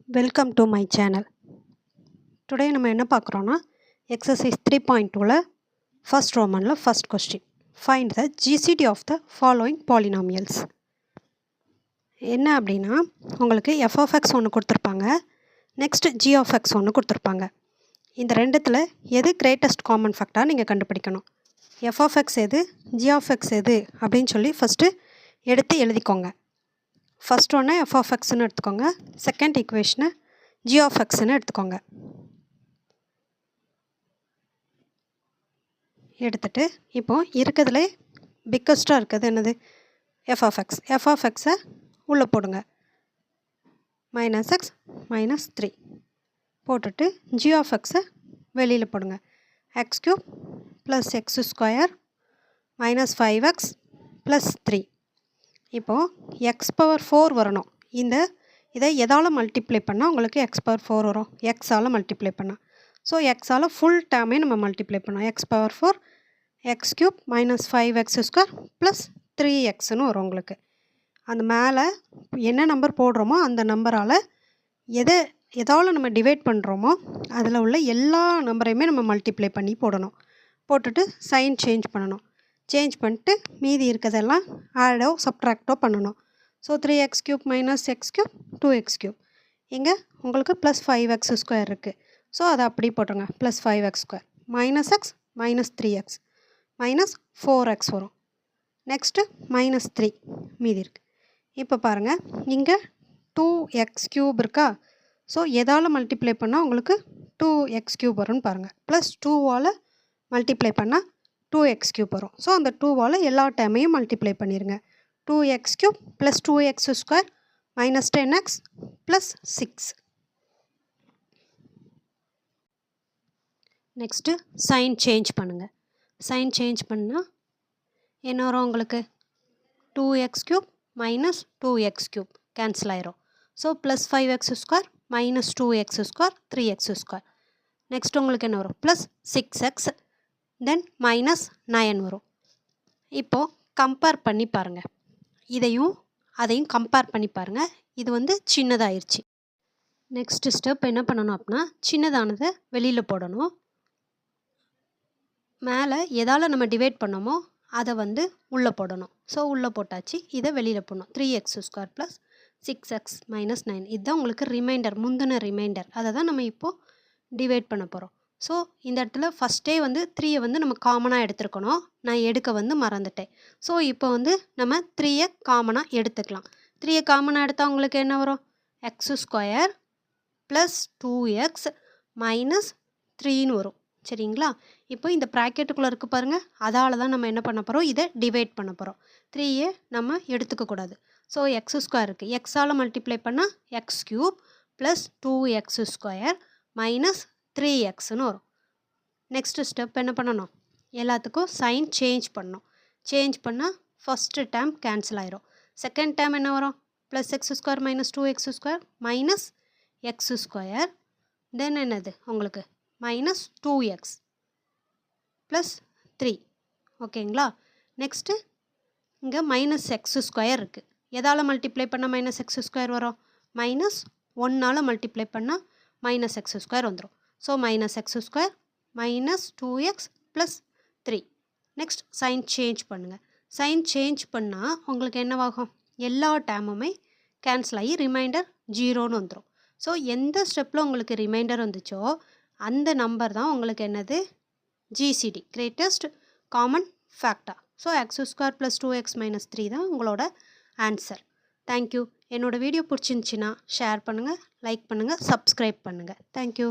Welcome to my channel. Today நம்ம என்ன பார்க்குறோன்னா exercise 3.2ல first Romanல first question. Find the GCD of the following polynomials. என்ன அப்படின்னா உங்களுக்கு f of x ஒன்று கொடுத்துருப்பாங்க, நெக்ஸ்ட் g of x ஒன்று கொடுத்துருப்பாங்க. இந்த ரெண்டுத்தில் எது greatest common factor நீங்கள் கண்டுபிடிக்கணும். f of x எது, g of x எது அப்படின்னு சொல்லி ஃபஸ்ட்டு எடுத்து எழுதிக்கோங்க. ஃபஸ்ட் ஒன்று f of xன்னு எடுத்துக்கோங்க, செகண்ட் ஈக்குவேஷனை g of xன்னு எடுத்துக்கோங்க. எடுத்துட்டு இப்போது இருக்கிறதுலே பிக்கஸ்ட்டாக இருக்கிறது என்னது, f of x. f of xஐ உள்ளே போடுங்க, -x -3 போட்டுட்டு g of xஐ வெளியில் போடுங்க, x³ + x² - 5x + 3. இப்போது x⁴ வரணும். இதை எதால் மல்டிப்ளை பண்ணால் உங்களுக்கு x⁴ வரும், எக்ஸால் மல்டிப்ளை பண்ணால். ஸோ எக்ஸால் ஃபுல் டேர்மே நம்ம மல்டிப்ளை பண்ணோம். x⁴ x³ - 5x² + 3xன்னு வரும் உங்களுக்கு. அந்த மேலே என்ன நம்பர் போடுறோமோ அந்த நம்பரால் எதால் நம்ம டிவைட் பண்ணுறோமோ அதில் உள்ள எல்லா நம்பரையுமே நம்ம மல்டிப்ளை பண்ணி போடணும். போட்டுட்டு சைன் சேஞ்ச் பண்ணணும். சேஞ்ச் பண்ணிட்டு மீதி இருக்கிறதெல்லாம் ஆடோ சப்ட்ராக்டோ பண்ணணும். ஸோ 3x³ - x³ 2x³ இங்கே உங்களுக்கு +5x² இருக்குது. ஸோ அதை அப்படி போட்டுருங்க, +5x² -x -3x -4x வரும். நெக்ஸ்ட்டு -3 மீதி இருக்குது. இப்போ பாருங்கள் இங்கே 2x³ இருக்கா. ஸோ எதால் மல்டிப்ளை பண்ணால் உங்களுக்கு 2x³ வரும்னு பாருங்கள். +2வால் மல்டிப்ளை பண்ணால் 2x³ வரும். ஸோ அந்த 2வால் எல்லா டைமையும் மல்டிப்ளை பண்ணிடுங்க. 2x³ + 2x² - 10x + 6. Next sign change பண்ணுங்கள். சைன் சேஞ்ச் பண்ணால் என்ன வரும் உங்களுக்கு, 2x³ - 2x³ கேன்சல் ஆயிரும். So +5x² - 2x², 3x². Next உங்களுக்கு என்ன வரும், +6x தென் -9 வரும். இப்போது கம்பேர் பண்ணி பாருங்கள், இதையும் அதையும் கம்பேர் பண்ணி பாருங்கள். இது சின்னதாகிருச்சு. நெக்ஸ்ட் ஸ்டெப் என்ன பண்ணணும் அப்படின்னா, சின்னதானதை வெளியில் போடணும். மேலே எதால் நம்ம டிவைட் பண்ணோமோ அதை உள்ளே போடணும். ஸோ உள்ளே போட்டாச்சு, இதை வெளியில் போடணும். 3x² + 6x - 9 இதுதான் உங்களுக்கு ரிமைண்டர், முந்தின ரிமைண்டர். அதை தான் நம்ம இப்போது டிவைட் பண்ண போகிறோம். ஸோ இந்த இடத்துல ஃபஸ்ட்டே 3யை நம்ம காமனாக எடுத்துருக்கணும். நான் எடுக்க மறந்துட்டேன். ஸோ இப்போ நம்ம 3யை காமனாக எடுத்துக்கலாம். 3யை காமனாக எடுத்தால் உங்களுக்கு என்ன வரும், x² + 2x - 3ன்னு வரும். சரிங்களா. இப்போ இந்த ப்ராக்கெட்டுக்குள்ளே இருக்குது பாருங்கள், அதால் தான் நம்ம என்ன பண்ண போகிறோம், இதை டிவைட் பண்ண போகிறோம். 3யை நம்ம எடுத்துக்கக்கூடாது. ஸோ x² இருக்குது, எக்ஸால் மல்டிப்ளை பண்ணால் x³ + 2x² - 3xன்னு வரும். நெக்ஸ்ட்டு ஸ்டெப் என்ன பண்ணணும், எல்லாத்துக்கும் சைன் சேஞ்ச் பண்ணணும். சேஞ்ச் பண்ணால் ஃபஸ்ட்டு டேர்ம் கேன்சல் ஆயிரும். செகண்ட் டேர்ம் என்ன வரும், +x² - 2x² - x² தென் என்னது உங்களுக்கு -2x + 3. ஓகேங்களா. நெக்ஸ்ட்டு இங்கே -x² இருக்குது. எதால் மல்டிப்ளை பண்ணால் -x² வரும், -1ஆல் மல்டிப்ளை பண்ணால் -x² வந்துடும். So -x² -2x + 3. Next sign change பண்ணுங்கள். சைன் சேஞ்ச் பண்ணால் உங்களுக்கு என்னவாகும், எல்லா டேர்முமே கேன்சல் ஆகி ரிமைண்டர் 0ன்னு வந்துடும். ஸோ எந்த ஸ்டெப்பில் உங்களுக்கு ரிமைண்டர் வந்துச்சோ அந்த நம்பர் தான் உங்களுக்கு என்னது, GCD greatest common factor. So x² + 2x - 3 தான் உங்களோட ஆன்சர். தேங்க்யூ. என்னோடய வீடியோ பிடிச்சிருந்துச்சின்னா ஷேர் பண்ணுங்கள், லைக் பண்ணுங்கள், சப்ஸ்கிரைப் பண்ணுங்கள். தேங்க்யூ.